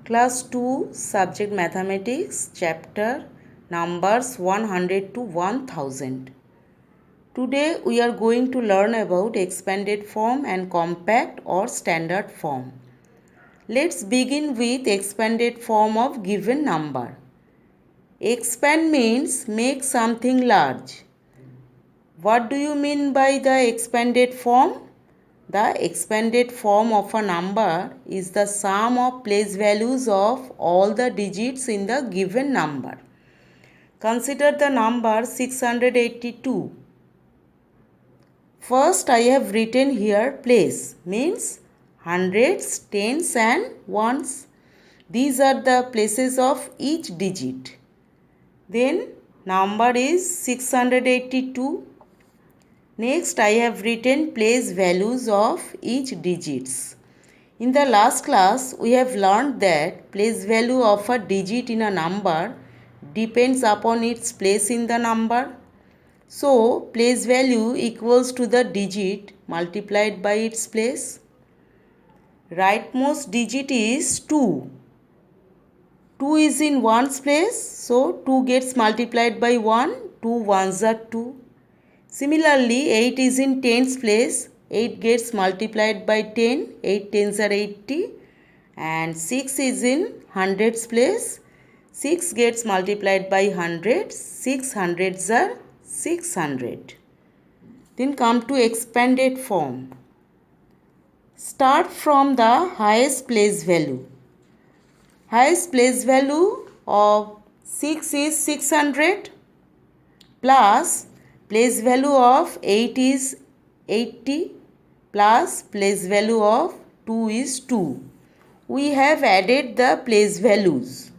Class 2 Subject Mathematics Chapter Numbers 100 to 1000. Today we are going to learn about expanded form and compact or standard form. Let's begin with expanded form of given number. Expand means make something large. What do you mean by the expanded form? The expanded form of a number is the sum of place values of all the digits in the given number. Consider the number 682. First I have written here place means hundreds, tens and ones. These are the places of each digit. Then number is 682. Next, I have written place values of each digits. In the last class, we have learned that place value of a digit in a number depends upon its place in the number. So, place value equals to the digit multiplied by its place. Rightmost digit is 2. 2 is in ones place, so 2 gets multiplied by 1. 2 ones are 2. Similarly, 8 is in tens place, 8 gets multiplied by 10, 8 tens are 80, and 6 is in hundreds place, 6 gets multiplied by 100, 6 hundreds are 600. Then come to expanded form. Start from the highest place value. Highest place value of 6 is 600 plus place value of 8 is 80 plus place value of 2 is 2. We have added the place values.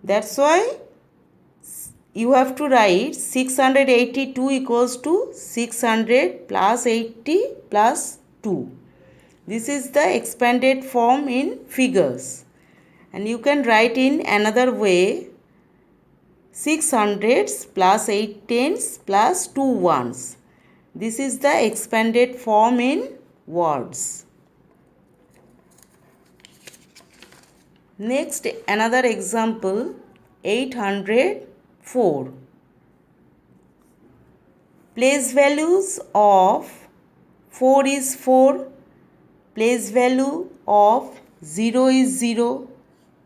That's why you have to write 682 equals to 600 plus 80 plus 2. This is the expanded form in figures. And you can write in another way 6 hundreds plus 8 tens plus 2 ones. This is the expanded form in words. Next, another example 804. Place values of 4 is 4. Place value of 0 is 0.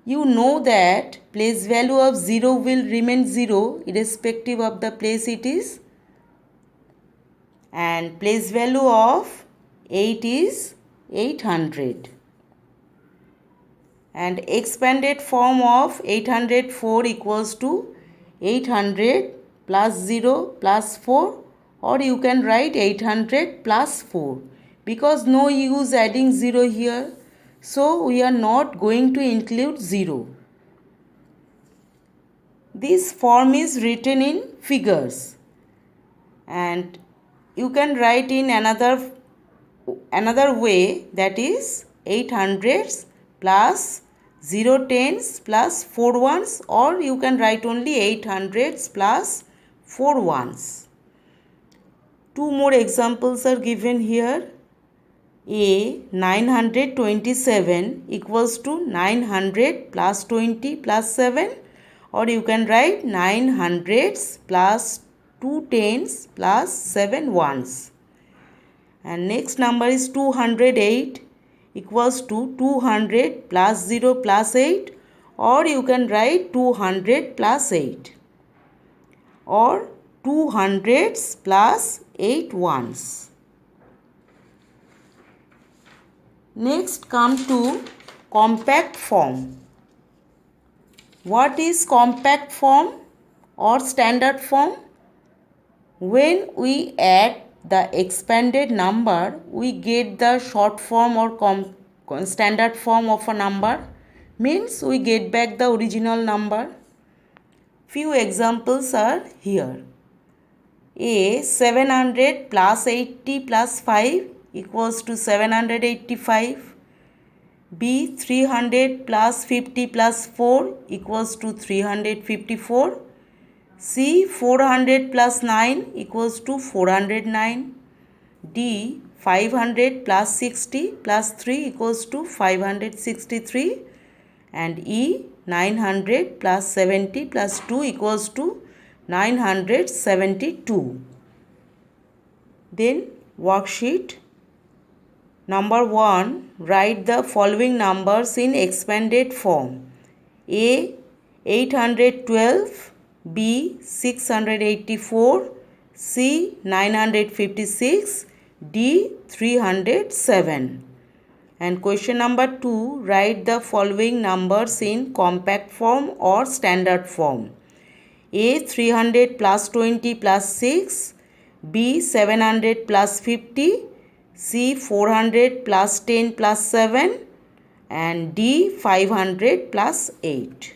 You know that place value of 0 will remain 0 irrespective of the place it is. And place value of 8 is 800. And expanded form of 804 equals to 800 plus 0 plus 4, or you can write 800 plus 4 because no use adding 0 here. So we are not going to include 0. This form is written in figures and you can write in another way, that is 800s plus 0 tens plus 4 ones, or you can write only 800s plus 4 ones. Two more examples are given here. A 927 equals to 900 plus 20 plus 7, or you can write 900s plus 2 tens plus 7 ones. And next number is 208 equals to 200 plus 0 plus 8, or you can write 200 plus 8, or 200s plus 8 ones. Next come to compact form. What is compact form or standard form? When we add the expanded number, we get the short form or standard form of a number. Means we get back the original number. Few examples are here. A 700 plus 80 plus 5 equals to 785. B 300 plus 50 plus 4 equals to 354. C 400 plus 9 equals to 409. D 500 plus 60 plus 3 equals to 563. and E 900 plus 70 plus 2 equals to 972. Then worksheet number 1, write the following numbers in expanded form. A 812, B 684, C 956, D 307. And question number 2, write the following numbers in compact form or standard form. A 300 plus 20 plus 6, B 700 plus 50, C 400 plus 10 plus 7, and D 500 plus 8.